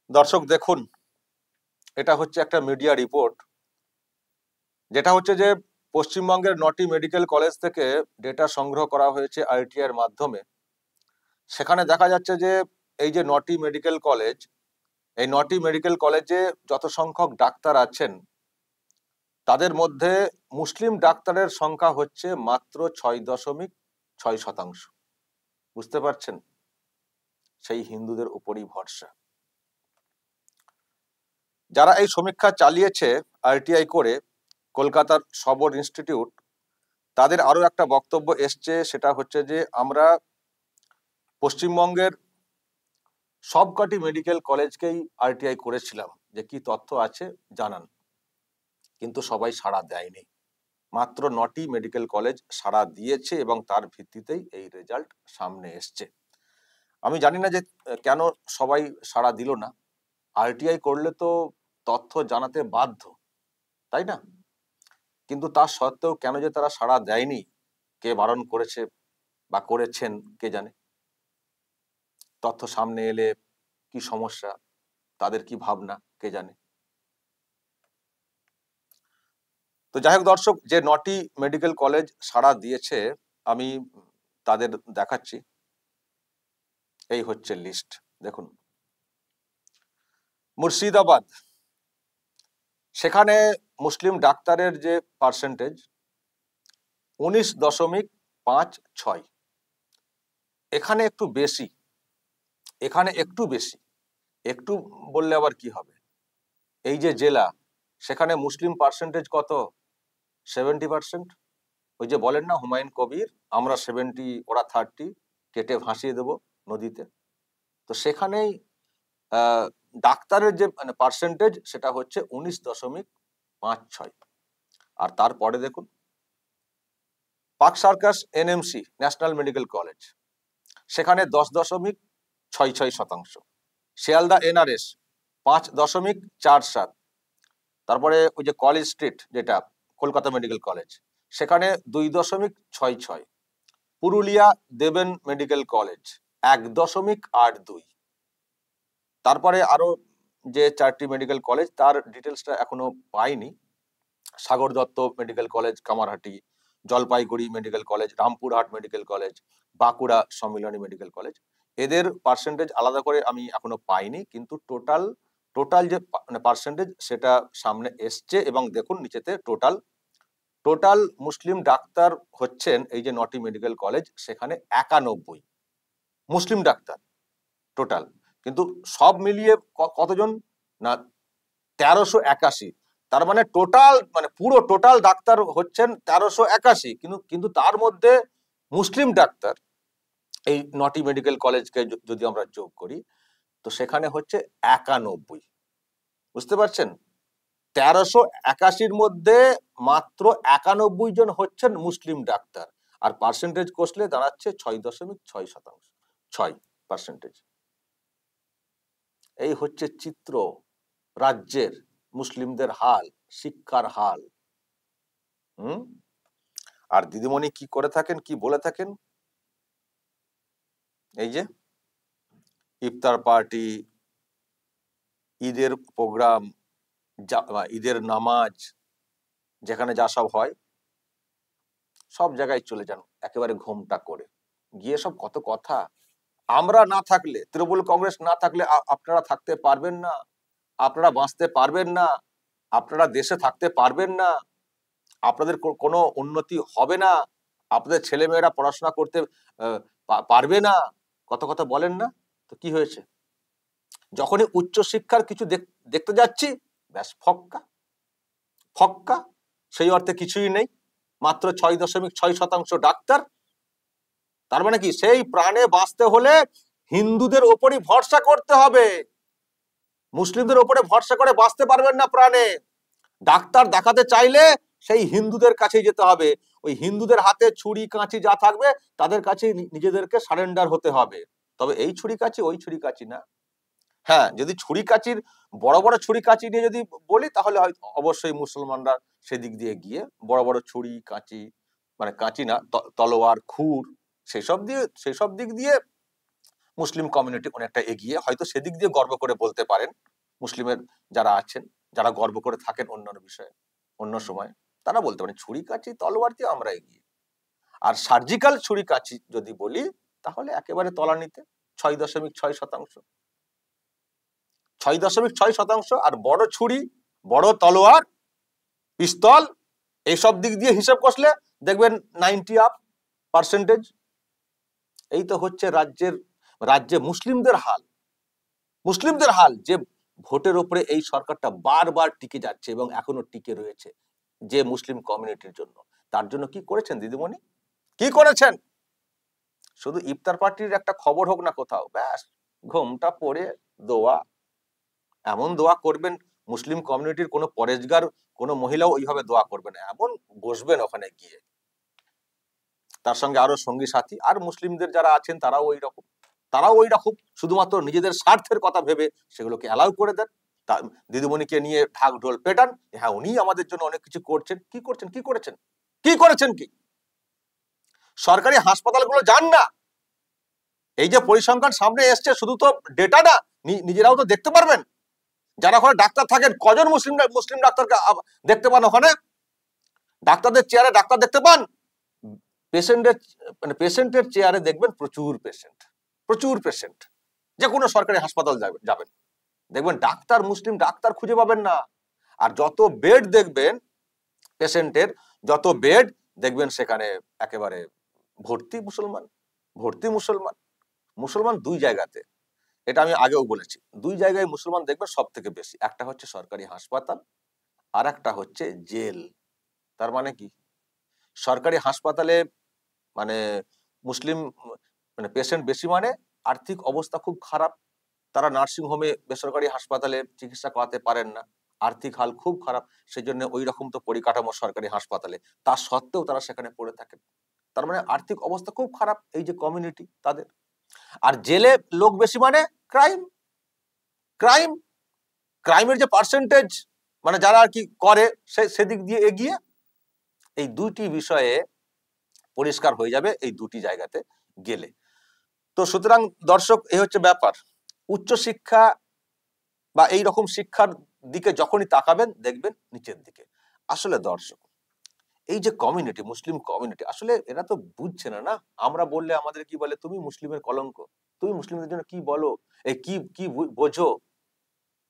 দর্শক দেখুন, এটা হচ্ছে একটা মিডিয়া রিপোর্ট, যেটা হচ্ছে যে পশ্চিমবঙ্গের 9টি মেডিকেল কলেজ থেকে ডেটা সংগ্রহ করা হয়েছে আইটিআই এর মাধ্যমে। সেখানে দেখা যাচ্ছে যে এই যে 9টি মেডিকেল কলেজ, এই 9টি মেডিকেল কলেজে যত সংখ্যক ডাক্তার আছেন তাদের মধ্যে মুসলিম ডাক্তারের সংখ্যা হচ্ছে মাত্র 6.6%। বুঝতে পারছেন? সেই হিন্দুদের উপরই ভরসা। যারা এই সমীক্ষা চালিয়েছে আরটিআই করে, কলকাতার সবর ইনস্টিটিউট, তাদের আরো একটা বক্তব্য এসছে, সেটা হচ্ছে যে আমরা পশ্চিমবঙ্গের সবকটি মেডিকেল কলেজকেই আরটিআই করেছিলাম, যে কি তথ্য আছে জানান, কিন্তু সবাই সাড়া দেয়নি। মাত্র 9টি মেডিকেল কলেজ সাড়া দিয়েছে এবং তার ভিত্তিতেই এই রেজাল্ট সামনে এসছে। আমি জানি না যে কেন সবাই সাড়া দিল না। আরটিআই করলে তো তথ্য জানাতে বাধ্য, তাই না? কিন্তু তা সত্ত্বেও কেন যে তারা সাড়া দেয়নি, কে বারণ করেছে বা করেছেন কে জানে। তথ্য সামনে এলে কি সমস্যা, তাদের কি ভাবনা কে জানে। তো যাই হোক দর্শক, যে 9টি মেডিকেল কলেজ সাড়া দিয়েছে আমি তাদের দেখাচ্ছি। এই হচ্ছে লিস্ট, দেখুন। মুর্শিদাবাদ, সেখানে মুসলিম ডাক্তারের যে পার্সেন্টেজ 19.56, এখানে একটু বেশি, এখানে একটু বেশি। একটু বললে আবার কি হবে, এই যে জেলা, সেখানে মুসলিম পার্সেন্টেজ কত? 70%। ওই যে বলেন না হুমায়ুন কবির, আমরা 70 ওরা 30, কেটে ভাসিয়ে দেব নদীতে। তো সেখানেই ডাক্তারের যে পার্সেন্টেজ সেটা হচ্ছে 19.56। আর তারপরে দেখুন park circus NMC national medical college, সেখানে 10.66%। শিয়ালদা এনআরএস 5.47। তারপরে ওই যে কলেজ স্ট্রিট, যেটা কলকাতা মেডিকেল কলেজ, সেখানে 2.66। পুরুলিয়া দেবেন মেডিকেল কলেজ 1.82। তারপরে আরো যে 4টি মেডিকেল কলেজ, তার ডিটেলসটা এখনো পাইনি। Sagar Dutta medical college Kamarhati, Jalpaiguri medical college, Rampurhat medical college, Bankura Sammilani medical college, এদের পার্সেন্টেজ আলাদা করে আমি এখনো পাইনি, কিন্তু টোটাল যে পার্সেন্টেজ সেটা সামনে এসছে। এবং দেখুন নিচেতে টোটাল মুসলিম ডাক্তার হচ্ছেন এই যে 9টি মেডিকেল কলেজ, সেখানে 91 মুসলিম ডাক্তার টোটাল। কিন্তু সব মিলিয়ে কতজন না 1381। তার মানে পুরো টোটাল ডাক্তার হচ্ছেন 1381, কিন্তু তার মধ্যে মুসলিম ডাক্তার এই 9টি মেডিকেল কলেজকে যদি আমরা যোগ করি, তো সেখানে হচ্ছে 91। বুঝতে পারছেন? 1381-র মধ্যে মাত্র 91 জন হচ্ছেন মুসলিম ডাক্তার, আর পার্সেন্টেজ কষলে দাঁড়াচ্ছে 6.6%। 6%। এই হচ্ছে চিত্র রাজ্যের মুসলিমদের হাল, শিক্ষার হাল। আর দিদিমণি কি করে থাকেন, কি বলে থাকেন, এই যে ইফতার পার্টি, ঈদের প্রোগ্রাম, ঈদের নামাজ, যেখানে যা সব হয়, সব জায়গায় চলে যান একেবারে ঘোমটা করে গিয়ে। সব কত কথা, আমরা না থাকলে, তৃণমূল কংগ্রেস না থাকলে আপনারা থাকতে পারবেন না, আপনারা বাঁচতে পারবেন না, আপনারা দেশে থাকতে পারবেন না, আপনাদের কোনো উন্নতি হবে না, আপনাদের ছেলেমেয়েরা পড়াশোনা করতে পারবে না, কত কথা বলেন না? তো কি হয়েছে? যখনই উচ্চশিক্ষার কিছু দেখতে যাচ্ছি, ব্যাস ফক্কা। সেই অর্থে কিছুই নেই, মাত্র 6.6% ডাক্তার। তার মানে কি, সেই প্রাণে বাঁচতে হলে হিন্দুদের ওপরই ভরসা করতে হবে, মুসলিমদের ওপরে ভরসা করে বাঁচতে পারবেন না প্রাণে। ডাক্তার দেখাতে চাইলে সেই হিন্দুদের কাছেই যেতে হবে, ওই হিন্দুদের হাতে ছুরি কাঁচি যা থাকবে তাদের কাছে নিজেদেরকে সারেন্ডার হতে হবে। তবে এই ছুরি কাঁচি ওই ছুরি কাঁচি না। হ্যাঁ, যদি ছুরি কাঁচির বড় বড় ছুরি কাঁচি নিয়ে যদি বলি, তাহলে হয়তো অবশ্যই মুসলমানরা সেদিক দিয়ে গিয়ে বড় বড় ছুরি কাঁচি, মানে কাঁচি না, তলোয়ার, খুর, সেসব দিক দিয়ে মুসলিম কমিউনিটি অনেকটা এগিয়ে, হয়তো সেদিক দিয়ে গর্ব করে বলতে পারেন মুসলিমের যারা আছেন, যারা গর্ব করে থাকেন অন্যান্য বিষয়ে অন্য সময়, তারা বলতে পারেন ছুরি কাচি তলোয়ার দিয়ে আমরা এগিয়ে। আর সার্জিক্যাল ছুরি কাচি যদি বলি তাহলে একেবারে তলানিতে, 6.6%। 6.6%। আর বড় ছুরি, বড় তলোয়ার, পিস্তল, এইসব দিক দিয়ে হিসাব কষলে দেখবেন 90%। এই তো হচ্ছে রাজ্যে মুসলিমদের হাল, যে ভোটের উপরে এই সরকারটা বারবার টিকে যাচ্ছে এবং এখনো টিকে রয়েছে যে মুসলিম কমিউনিটির জন্য। তার জন্য কি করেছেন দিদিমণি, কি করেছেন? শুধু ইফতার পার্টির একটা খবর হোক না কোথাও, ব্যাস ঘুমটা পড়ে দোয়া, এমন দোয়া করবেন মুসলিম কমিউনিটির কোনো পরেশগার কোনো মহিলাও ওইভাবে দোয়া করবে না, এমন বসবেন ওখানে গিয়ে, তার সঙ্গে আরো সঙ্গী সাথী আর মুসলিমদের যারা আছেন তারাও ওই রকম শুধুমাত্র নিজেদের স্বার্থের কথা ভেবে সেগুলোকে অ্যালাউ করে দেন। দিদিমণিকে নিয়ে ঢাক ঢোল পেটান, হ্যাঁ উনি আমাদের জন্য অনেক কিছু করছেন। কি করেছেন? সরকারি হাসপাতালগুলো যান না, এই যে পরিসংখ্যান সামনে এসছে শুধু তো ডেটা না, নিজেরাও তো দেখতে পারবেন। যারা ওখানে ডাক্তার থাকেন, কজন মুসলিম ডাক্তারকে দেখতে পান ওখানে? ডাক্তারদের চেয়ারে ডাক্তার দেখতে পান? পেশেন্টের চেয়ারে দেখবেন প্রচুর পেশেন্ট। যে কোনো সরকারি হাসপাতাল যাবেন দেখবেন মুসলিম ডাক্তার খুঁজে পাবেন না। আর যত বেড দেখবেন পেশেন্টের, যত বেড দেখবেন সেখানে একেবারে ভর্তি মুসলমান দুই জায়গাতে। এটা আমি আগেও বলেছি, দুই জায়গায় মুসলমান দেখবেন সব থেকে বেশি, একটা হচ্ছে সরকারি হাসপাতাল আর একটা হচ্ছে জেল। তার মানে কি, সরকারি হাসপাতালে মানে মুসলিম পেশেন্ট বেশি, মানে আর্থিক অবস্থা খুব খারাপ, তারা নার্সিং হোমে বেসরকারি হাসপাতালে চিকিৎসা করাতে পারেন না, আর্থিক হাল খুব খারাপ, সেই জন্য ওই রকম তো পরিকাঠামো সরকারি হাসপাতালে, তা সত্ত্বেও তারা সেখানে পড়ে থাকেন। তার মানে আর্থিক অবস্থা খুব খারাপ এই যে কমিউনিটি তাদের। আর জেলে লোক বেশি মানে ক্রাইমের যে পার্সেন্টেজ, মানে যারা আর কি করে সেদিক দিয়ে এগিয়ে। এই দুইটি বিষয়ে পরিষ্কার হয়ে যাবে এই দুটি জায়গাতে গেলে। তো সুতরাং দর্শক, এই হচ্ছে ব্যাপার। উচ্চশিক্ষা বা এই রকম শিক্ষার দিকে যখনই তাকাবেন দেখবেন নিচের দিকে। আসলে দর্শক, এই যে কমিউনিটি, মুসলিম কমিউনিটি, আসলে এরা তো বুঝছে না। আমরা বললে আমাদের কি বলে, তুমি মুসলিমের কলঙ্ক, তুমি মুসলিমদের জন্য কি বলো, এই কি বোঝো,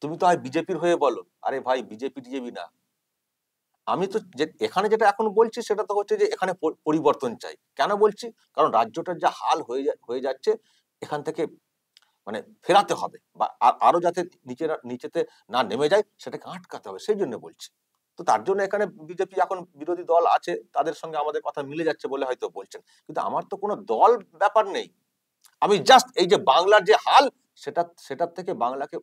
তুমি তো হয় বিজেপির হয়ে বলো। আরে ভাই, বিজেপি না, আমি তো এখানে যেটা এখন বলছি সেটা তো হচ্ছে যে এখানে পরিবর্তন চাই। কেন বলছি? কারণ রাজ্যটার যা হাল হয়ে যাচ্ছে, এখান থেকে মানে ফেরাতে হবে, বা আরো যাতে নিচেতে না নেমে যায় সেটাকে আটকাতে হবে, সেই জন্য বলছি। তো তার জন্য এখানে বিজেপি এখন বিরোধী দল আছে, তাদের সঙ্গে আমাদের কথা মিলে যাচ্ছে বলে হয়তো বলছেন, কিন্তু আমার তো কোনো দল ব্যাপার নেই। আমি জাস্ট এই যে বাংলার যে হাল, সেটার থেকে বাংলাকে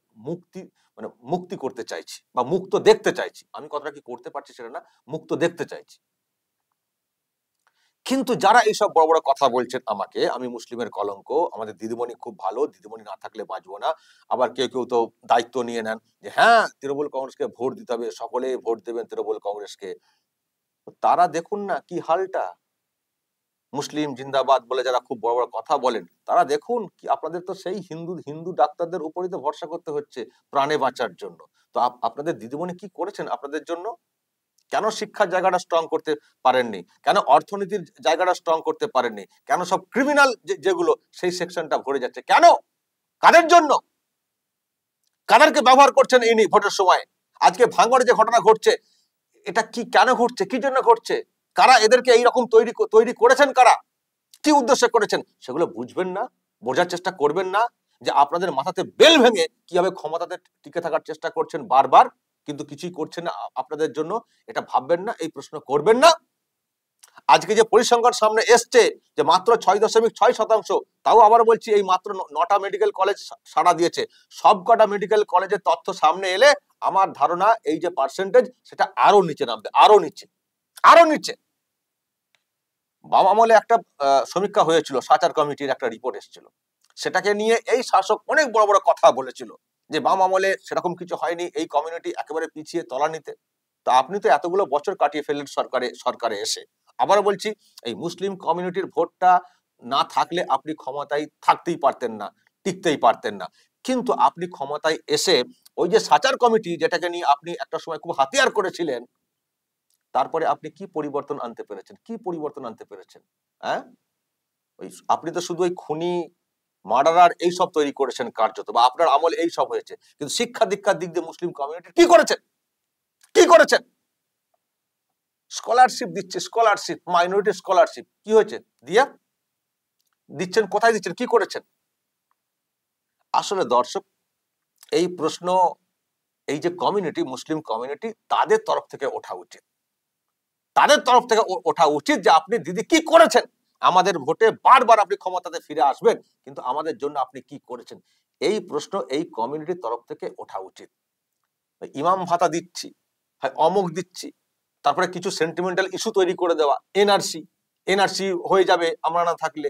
মুক্তি করতে চাইছি, বা মুক্ত দেখতে চাইছি। আমি কথাটা কি করতে পারছি সেটা না, মুক্ত দেখতে চাইছি। কিন্তু যারা এইসব বড় বড় কথা বলছেন আমাকে, আমি মুসলিমের কলঙ্ক, আমাদের দিদিমণি খুব ভালো, দিদিমণি না থাকলে বাঁচবো না, আবার কেউ তো দায়িত্ব নিয়ে নেন যে হ্যাঁ তৃণমূল কংগ্রেসকে ভোট দিতে হবে, সকলে ভোট দেবেন তৃণমূল কংগ্রেসকে। তারা দেখুন না কি হালটা, মুসলিম জিন্দাবাদ বলে যারা খুব বড় বড় কথা বলেন, তারা দেখুন কি, আপনাদের তো সেই হিন্দু ডাক্তারদের উপরই তো ভরসা করতে হচ্ছে প্রাণে বাঁচার জন্য। তো আপনাদের দিদিমণি কি করেছেন আপনাদের জন্য? কেন শিক্ষার জায়গাটা স্ট্রং করতে পারেননি? কেন অর্থনীতির জায়গাটা স্ট্রং করতে পারেননি? কেন সব ক্রিমিনাল যেগুলো সেই সেকশনটা ভরে যাচ্ছে? কেন? কাদের জন্য? কাদেরকে ব্যবহার করছেন ইনি ভোটের সময়? আজকে ভাঙড়ে যে ঘটনা ঘটছে, এটা কি কেন ঘটছে, কি জন্য ঘটছে, কারা এদেরকে এইরকম তৈরি করেছেন, কারা কি উদ্দেশ্যে করেছেন, সেগুলো বুঝবেন না, বোঝার চেষ্টা করবেন না, যে আপনাদের মাথাতে বেল ভেঙে কিভাবে ক্ষমতাতে টিকে থাকার চেষ্টা করছেন বারবার, কিন্তু কিছুই করছেন না আপনাদের জন্য, এটা ভাববেন না, এই প্রশ্ন করবেন না। আজকে যে পরিসংখ্যান সামনে এসছে যে মাত্র 6.6%, তাও আবার বলছি এই মাত্র 9টা মেডিকেল কলেজ সাড়া দিয়েছে, সবকটা মেডিকেল কলেজের তথ্য সামনে এলে আমার ধারণা এই যে পার্সেন্টেজ সেটা আরো নিচে নামবে, আরো নিচে। বাম আমলে একটা সমীক্ষা হয়েছিল, সাচার কমিটির একটা রিপোর্ট এসেছিল, সেটাকে নিয়ে এই শাসক অনেক বড় বড় কথা বলেছিল যে বাম আমলে সেরকম কিছু হয়নি, এই কমিউনিটি একেবারে পিছিয়ে তলানিতে। তো আপনি তো এতগুলো বছর কাটিয়ে ফেললেন সরকারে এসে, আবার বলছি এই মুসলিম কমিউনিটির ভোটটা না থাকলে আপনি ক্ষমতায় থাকতেই পারতেন না, টিকতেই পারতেন না। কিন্তু আপনি ক্ষমতায় এসে ওই যে সাচার কমিটি, যেটাকে নিয়ে আপনি একটা সময় খুব হাতিয়ার করেছিলেন, তারপরে আপনি কি পরিবর্তন আনতে পেরেছেন? কি পরিবর্তন আনতে পেরেছেন? হ্যাঁ, ওই আপনি তো শুধু ওই খুনি, মার্ডারার এইসব তৈরি করেছেন কার্যত, বা আপনার আমল এই সব হয়েছে, কিন্তু শিক্ষা দীক্ষার দিক দিয়ে মুসলিম কমিউনিটি কি করেছেন? কি করেছেন? স্কলারশিপ দিচ্ছে, স্কলারশিপ, মাইনরিটি স্কলারশিপ, কি হয়েছে? দিয়া দিচ্ছেন, কোথায় দিচ্ছেন, কি করেছেন? আসলে দর্শক, এই প্রশ্ন এই যে কমিউনিটি, মুসলিম কমিউনিটি, তাদের তরফ থেকে ওঠা উচিত। তাদের তরফ থেকে ওঠা উচিত যে আপনি দিদি কি করেছেন? আমাদের ভোটে বারবার আপনি ক্ষমতাতে ফিরে আসবেন, কিন্তু আমাদের জন্য আপনি কি করেছেন? এই প্রশ্ন এই কমিউনিটির তরফ থেকে ওঠা উচিত। ইমাম ভাতা দিচ্ছি, হয় অমুক দিচ্ছি, তারপরে কিছু সেন্টিমেন্টাল ইস্যু তৈরি করে দেওয়া, এনআরসি, এনআরসি হয়ে যাবে আমরা না থাকলে,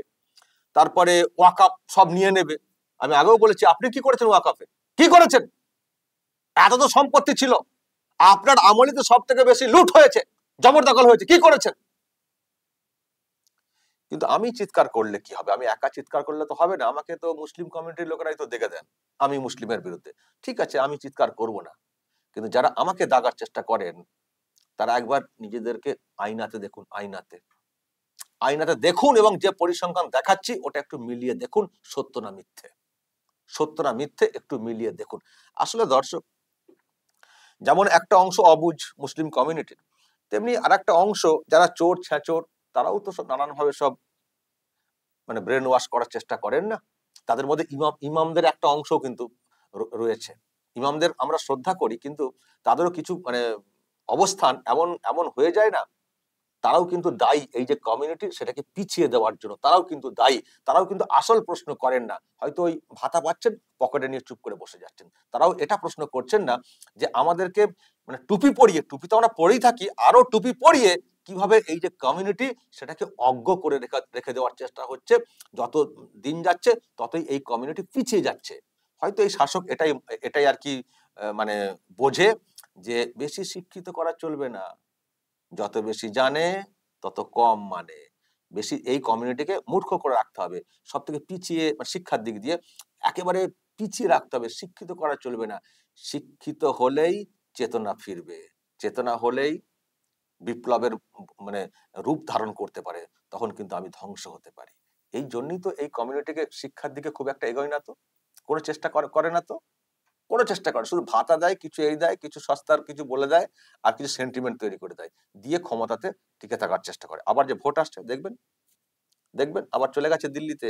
তারপরে ওয়াকআপ সব নিয়ে নেবে। আমি আগেও বলেছি, আপনি কি করেছেন ওয়াকআপে? কি করেছেন? এত তো সম্পত্তি ছিল, আপনার আমলে তো সব থেকে বেশি লুট হয়েছে, জবরদখল হয়েছে, কি করেছেন? কিন্তু আমি চিৎকার করলে কি হবে? আমি একা চিৎকার করলে তো হবে না, আমাকে তো মুসলিম কমিউনিটির লোকেরাই তো দেখে দেন আমি মুসলিমের বিরুদ্ধে। ঠিক আছে, আমি চিৎকার করব না, কিন্তু যারা আমাকে দাগার চেষ্টা করেন, তারা একবার নিজেদেরকে আয়নাতে দেখুন, আয়নাতে আয়নাতে দেখুন, এবং যে পরিসংখ্যান দেখাচ্ছি ওটা একটু মিলিয়ে দেখুন, সত্য না মিথ্যে, সত্য না মিথ্যে একটু মিলিয়ে দেখুন। আসলে দর্শক, যেমন একটা অংশ অবুঝ মুসলিম কমিউনিটির, তেমনি আর একটা অংশ যারা চোর ছেঁচোর, তারাও তো নানান ভাবে সব মানে ব্রেন ওয়াশ করার চেষ্টা করেন না? তাদের মধ্যে ইমামদের একটা অংশ কিন্তু রয়েছে। ইমামদের আমরা শ্রদ্ধা করি, কিন্তু তাদেরও কিছু মানে অবস্থান এমন এমন হয়ে যায় না, তারাও কিন্তু দায়ী এই যে কমিউনিটি সেটাকে পিছিয়ে দেওয়ার জন্য, তারাও কিন্তু দায়ী। তারাও কিন্তু আসল প্রশ্ন করেন না, হয়তো ওই ভাতা পাচ্ছেন, পকেটে নিয়ে চুপ করে বসে যাচ্ছেন। তারাও এটা প্রশ্ন করছেন না যে আমাদেরকে মানে টুপি পরিয়ে, টুপি তো আমরা পরেই থাকি, আরো টুপি পরিয়ে কিভাবে এই যে কমিউনিটি সেটাকে অজ্ঞ করে রেখে দেওয়ার চেষ্টা হচ্ছে। যত দিন যাচ্ছে ততই এই কমিউনিটি পিছিয়ে যাচ্ছে। হয়তো এই শাসক এটাই এটাই আর কি মানে বোঝে যে বেশি শিক্ষিত করা চলবে না, যত বেশি জানে তত কম মানে, বেশি এই কমিউনিটিকে মূর্খ করে রাখতে হবে, সব থেকে পিছিয়ে শিক্ষার দিক দিয়ে একেবারে পিছিয়ে রাখতে হবে, শিক্ষিত করা চলবে না। শিক্ষিত হলেই চেতনা ফিরবে, চেতনা হলেই বিপ্লবের মানে রূপ ধারণ করতে পারে, তখন কিন্তু আমি ধ্বংস হতে পারি। এই জন্যই তো এই কমিউনিটিকে শিক্ষার দিকে খুব একটা এগোয় না, তো কোনো চেষ্টা করে না, তো কোনো চেষ্টা করে, শুধু ভাতা দেয়, কিছু এই দেয়, কিছু সস্তার কিছু বলে দেয়, আর কিছু সেন্টিমেন্ট তৈরি করে দেয়, দিয়ে ক্ষমতাতে টিকে থাকার চেষ্টা করে। আবার যে ভোট আসছে দেখবেন, দেখবেন আবার চলে গেছে দিল্লিতে,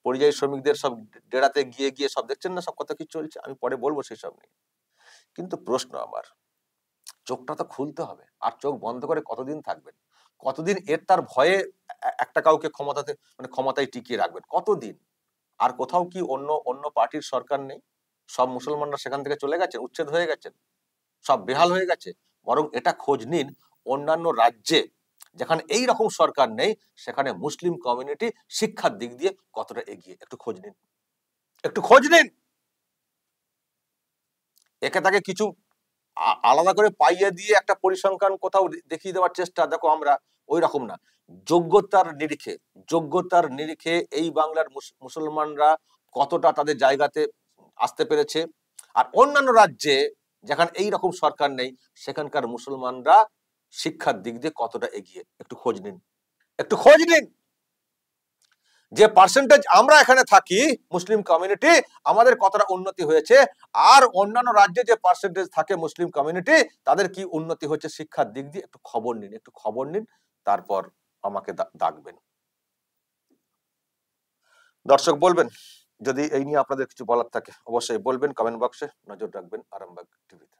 পরিযায়ী শ্রমিকদের সব ডেরাতে গিয়ে গিয়ে সব দেখছেন না, সব কথা কি চলছে, আমি পরে বলবো সেই সব নিয়ে। কিন্তু প্রশ্ন আমার, চোখটা তো খুলতে হবে, আর চোখ বন্ধ করে কতদিন থাকবেন? কতদিন এর তার ভয়ে একটা কাউকে ক্ষমতাতে মানে ক্ষমতায় টিকিয়ে রাখবেন? কতদিন? আর কোথাও কি অন্য অন্য পার্টির সরকার নেই? সব মুসলমানরা সেখান থেকে চলে গেছেন, উচ্ছেদ হয়ে গেছেন, সব বেহাল হয়ে গেছে? বরং এটা খোঁজ নিন, অন্যান্য রাজ্যে যেখানে এই রকম সরকার নেই, সেখানে মুসলিম কমিউনিটি শিক্ষার দিক দিয়ে কতটা এগিয়ে, একটু খোঁজ নিন, একটু খোঁজ নিন। একে তাকে কিছু আলাদা করে পাইয়ে দিয়ে একটা পরিসংখ্যান কোথাও দেখিয়ে দেওয়ার চেষ্টা, দেখো আমরা ওই রকম না। যোগ্যতার নিরিখে, যোগ্যতার নিরিখে এই বাংলার মুসলমানরা কতটা তাদের জায়গাতে আসতে পেরেছে, আর অন্যান্য রাজ্যে যেখানে এই রকম সরকার নেই, সেখানকার মুসলমানরা শিক্ষার দিক দিয়ে কতটা এগিয়ে, একটু খোঁজ নিন, একটু খোঁজ নিন। যে পার্সেন্টেজ আমরা এখানে থাকি মুসলিম কমিউনিটি, আমাদের কতটা উন্নতি হয়েছে, আর অন্যান্য রাজ্যে যে পার্সেন্টেজ থাকে মুসলিম কমিউনিটি, তাদের কি উন্নতি হচ্ছে শিক্ষার দিক দিয়ে, একটু খবর নিন, একটু খবর নিন, তারপর আমাকে ডাকবেন। দর্শক বলবেন, যদি এই নিয়ে আপনাদের কিছু বলার থাকে অবশ্যই বলবেন, কমেন্ট বক্সে নজর রাখবেন আরামবাগ টিভিতে।